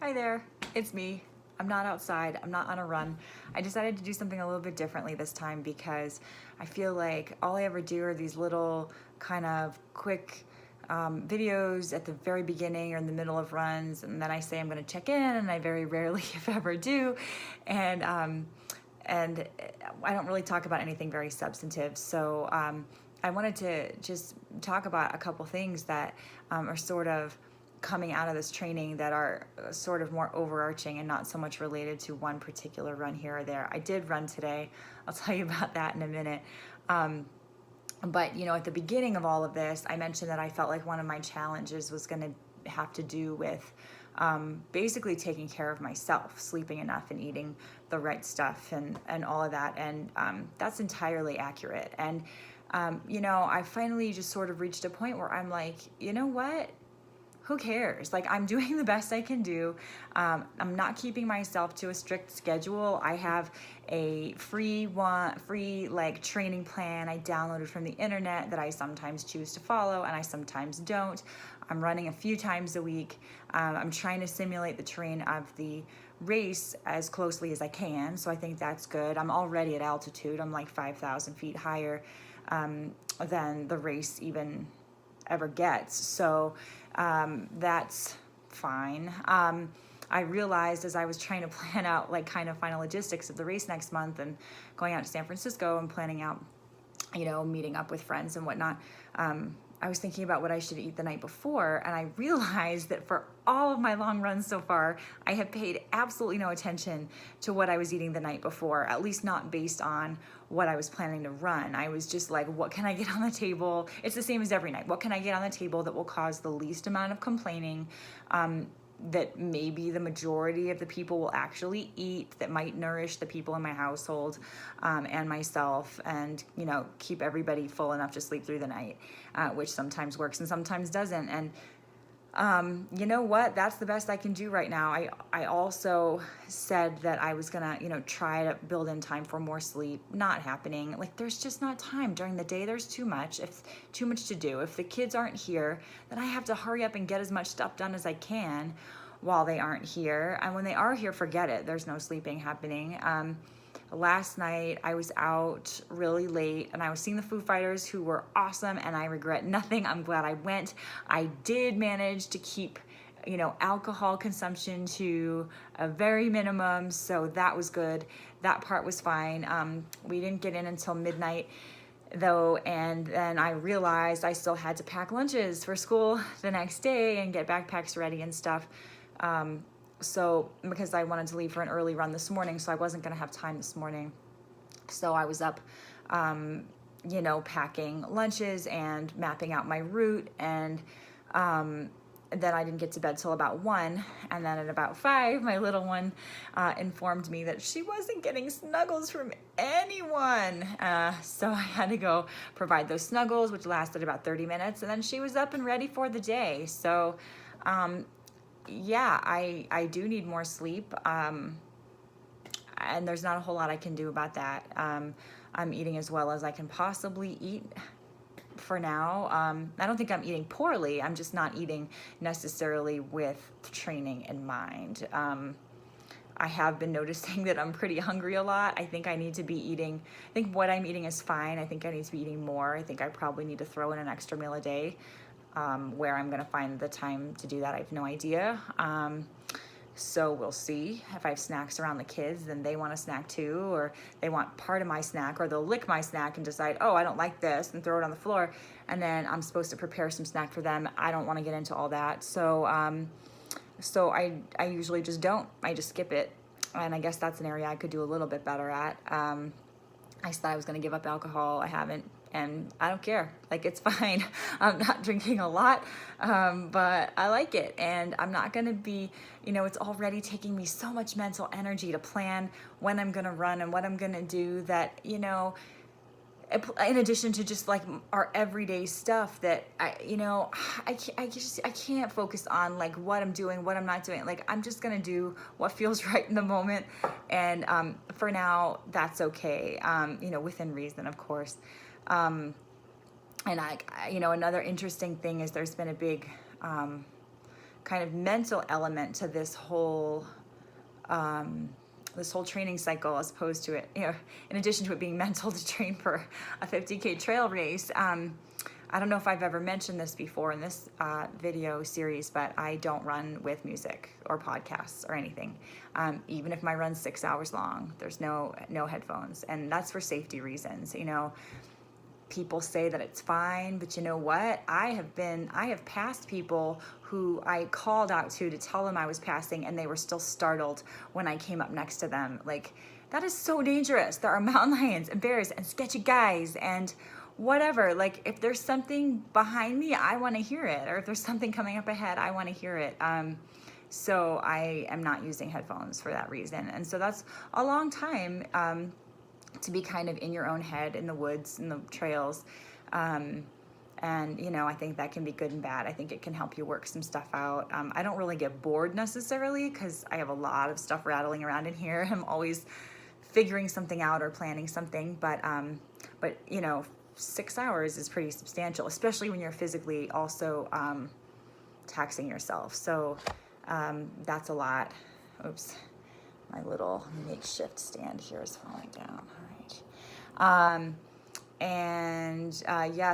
Hi there, it's me. I'm not outside, I'm not on a run. I decided to do something a little bit differently this time because I feel like all I ever do are these little kind of quick videos at the very beginning or in the middle of runs, and then I say I'm gonna check in, and I very rarely, if ever, do. And and I don't really talk about anything very substantive. So I wanted to just talk about a couple things that are sort of coming out of this training that are sort of more overarching and not so much related to one particular run here or there. I did run today. I'll tell you about that in a minute. But you know, at the beginning of all of this, I mentioned that I felt like one of my challenges was going to have to do with basically taking care of myself, sleeping enough and eating the right stuff and all of that. And that's entirely accurate. And you know, I finally just sort of reached a point where I'm like, you know what? Who cares? Like, I'm doing the best I can do. I'm not keeping myself to a strict schedule. I have a free like training plan I downloaded from the internet that I sometimes choose to follow and I sometimes don't. I'm running a few times a week. I'm trying to simulate the terrain of the race as closely as I can, so I think that's good. I'm already at altitude. I'm like 5,000 feet higher than the race even ever gets, so that's fine. I realized as I was trying to plan out like kind of final logistics of the race next month and going out to San Francisco and planning out, you know, meeting up with friends and whatnot, I was thinking about what I should eat the night before, and I realized that for all of my long runs so far, I have paid absolutely no attention to what I was eating the night before, at least not based on what I was planning to run. I was just like, what can I get on the table? It's the same as every night. What can I get on the table that will cause the least amount of complaining, that maybe the majority of the people will actually eat, that might nourish the people in my household and myself, and you know, keep everybody full enough to sleep through the night, which sometimes works and sometimes doesn't. And you know what? That's the best I can do right now. I also said that I was gonna, you know, try to build in time for more sleep. Not happening. Like, there's just not time during the day. There's too much. If too much to do. If the kids aren't here, then I have to hurry up and get as much stuff done as I can while they aren't here. And when they are here, forget it. There's no sleeping happening. Last night I was out really late and I was seeing the Foo Fighters, who were awesome, and I regret nothing. I'm glad I went. I did manage to keep, you know, alcohol consumption to a very minimum, so that was good. That part was fine. We didn't get in until midnight though, and then I realized I still had to pack lunches for school the next day and get backpacks ready and stuff. So because I wanted to leave for an early run this morning, so I wasn't going to have time this morning. So I was up, you know, packing lunches and mapping out my route, and then I didn't get to bed till about 1, and then at about 5, my little one informed me that she wasn't getting snuggles from anyone. So I had to go provide those snuggles, which lasted about 30 minutes, and then she was up and ready for the day. So yeah, I do need more sleep, and there's not a whole lot I can do about that. I'm eating as well as I can possibly eat for now. I don't think I'm eating poorly. I'm just not eating necessarily with training in mind. I have been noticing that I'm pretty hungry a lot. I think I need to be eating, I think what I'm eating is fine. I think I need to be eating more. I think I probably need to throw in an extra meal a day. Where I'm gonna find the time to do that, I have no idea. So we'll see. If I have snacks around the kids, then they want a snack too, or they want part of my snack, or they'll lick my snack and decide, oh, I don't like this, and throw it on the floor, and then I'm supposed to prepare some snack for them. I don't want to get into all that. So I usually just don't. I just skip it, and I guess that's an area I could do a little bit better at. I said I was going to give up alcohol. I haven't, and I don't care. Like, it's fine. I'm not drinking a lot, but I like it, and I'm not going to be, you know, it's already taking me so much mental energy to plan when I'm going to run and what I'm going to do, that, you know, in addition to just like our everyday stuff, that I can't focus on like what I'm doing, what I'm not doing. Like, I'm just gonna do what feels right in the moment, and for now that's okay, you know, within reason, of course. And another interesting thing is there's been a big kind of mental element to this whole training cycle, as opposed to it, in addition to it being mental to train for a 50K trail race. I don't know if I've ever mentioned this before in this video series, but I don't run with music or podcasts or anything. Even if my run's 6 hours long, there's no headphones, and that's for safety reasons. People say that it's fine, but you know what? I have passed people who I called out to tell them I was passing, and they were still startled when I came up next to them. Like, that is so dangerous. There are mountain lions and bears and sketchy guys and whatever. Like, if there's something behind me, I want to hear it. Or if there's something coming up ahead, I want to hear it. So I am not using headphones for that reason. And so that's a long time to be kind of in your own head in the woods, in the trails. And, I think that can be good and bad. I think it can help you work some stuff out. I don't really get bored necessarily because I have a lot of stuff rattling around in here. I'm always figuring something out or planning something. But 6 hours is pretty substantial, especially when you're physically also taxing yourself. So that's a lot. Oops. My little makeshift stand here is falling down. All right.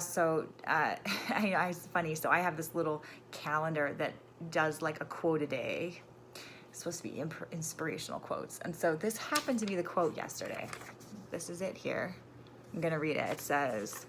So it's funny. So I have this little calendar that does like a quote a day. It's supposed to be inspirational quotes. And so this happened to be the quote yesterday. This is it here. I'm going to read it. It says,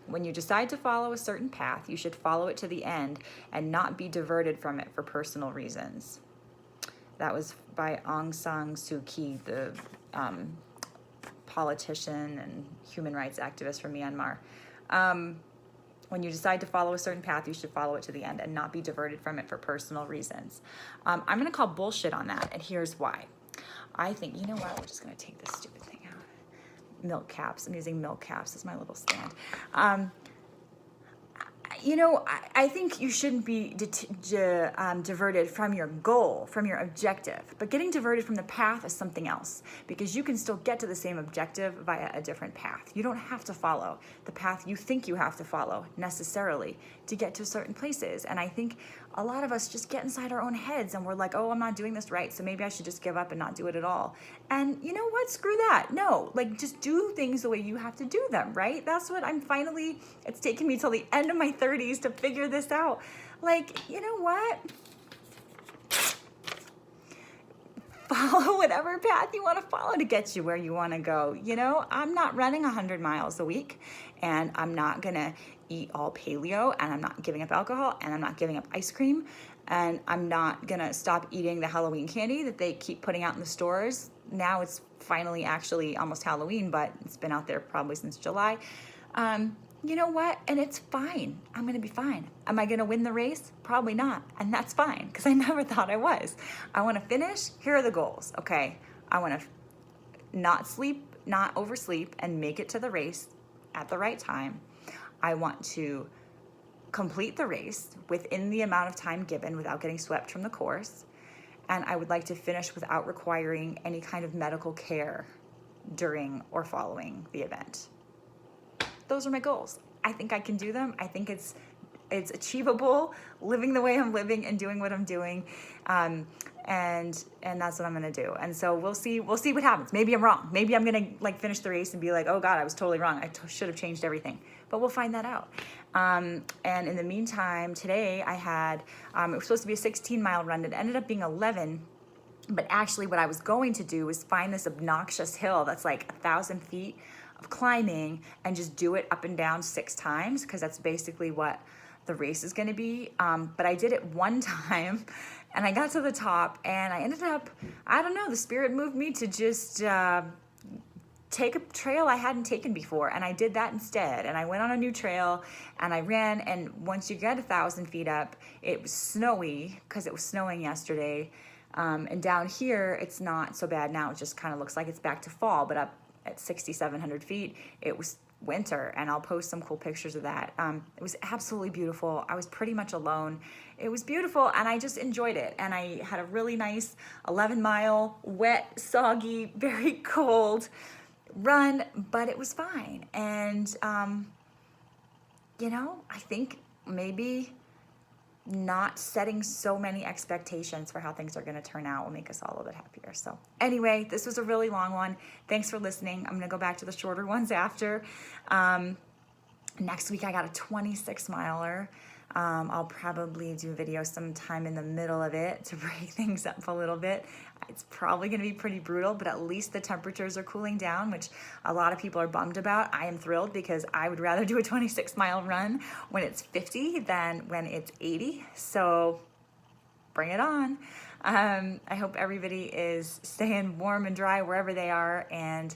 "When you decide to follow a certain path, you should follow it to the end and not be diverted from it for personal reasons." That was by Aung San Suu Kyi, the politician and human rights activist from Myanmar. When you decide to follow a certain path, you should follow it to the end and not be diverted from it for personal reasons. I'm going to call bullshit on that, and here's why. I think, you know what? We're just going to take this stupid thing out. Milk caps. I'm using milk caps as my little stand. I think you shouldn't be diverted from your goal, from your objective. But getting diverted from the path is something else, because you can still get to the same objective via a different path. You don't have to follow the path you think you have to follow necessarily to get to certain places. And I think a lot of us just get inside our own heads and we're like, oh, I'm not doing this right, so maybe I should just give up and not do it at all. And you know what? Screw that. No, just do things the way you have to do them, right? That's what it's taken me till the end of my 30s to figure this out. You know what? Follow whatever path you want to follow to get you where you want to go. I'm not running 100 miles a week, and I'm not going to eat all paleo, and I'm not giving up alcohol, and I'm not giving up ice cream, and I'm not going to stop eating the Halloween candy that they keep putting out in the stores. Now it's finally actually almost Halloween, but it's been out there probably since July. You know what? And it's fine. I'm going to be fine. Am I going to win the race? Probably not. And that's fine, because I never thought I was. I want to finish. Here are the goals. Okay. I want to not sleep, not oversleep, and make it to the race at the right time. I want to complete the race within the amount of time given without getting swept from the course. And I would like to finish without requiring any kind of medical care during or following the event. Those are my goals. I think I can do them. I think it's achievable, living the way I'm living and doing what I'm doing. And that's what I'm going to do. And so we'll see what happens. Maybe I'm wrong. Maybe I'm going to finish the race and be like, oh God, I was totally wrong. I should have changed everything, but we'll find that out. And in the meantime, today I had, it was supposed to be a 16-mile run. It ended up being 11. But actually what I was going to do was find this obnoxious hill that's like 1,000 feet of climbing and just do it up and down 6 times, because that's basically what the race is going to be. But I did it one time and I got to the top and I ended up, I don't know, the spirit moved me to just take a trail I hadn't taken before, and I did that instead. And I went on a new trail and I ran, and once you get 1,000 feet up, it was snowy because it was snowing yesterday. And down here, it's not so bad now. It just kind of looks like it's back to fall, but up at 6,700 feet, it was winter, and I'll post some cool pictures of that. It was absolutely beautiful. I was pretty much alone. It was beautiful, and I just enjoyed it. And I had a really nice 11-mile, wet, soggy, very cold run, but it was fine. And, I think maybe not setting so many expectations for how things are gonna turn out will make us all a little bit happier. So anyway, this was a really long one. Thanks for listening. I'm gonna go back to the shorter ones after. Next week I got a 26 miler. I'll probably do a video sometime in the middle of it to break things up a little bit. It's probably gonna be pretty brutal, but at least the temperatures are cooling down, which a lot of people are bummed about. I am thrilled because I would rather do a 26-mile run when it's 50 than when it's 80. So bring it on. I hope everybody is staying warm and dry wherever they are, and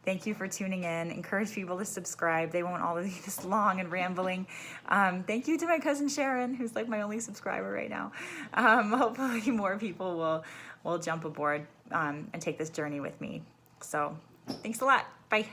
thank you for tuning in. Encourage people to subscribe. They won't all be this long and rambling. Thank you to my cousin Sharon, who's like my only subscriber right now. Hopefully more people will jump aboard and take this journey with me. So thanks a lot. Bye.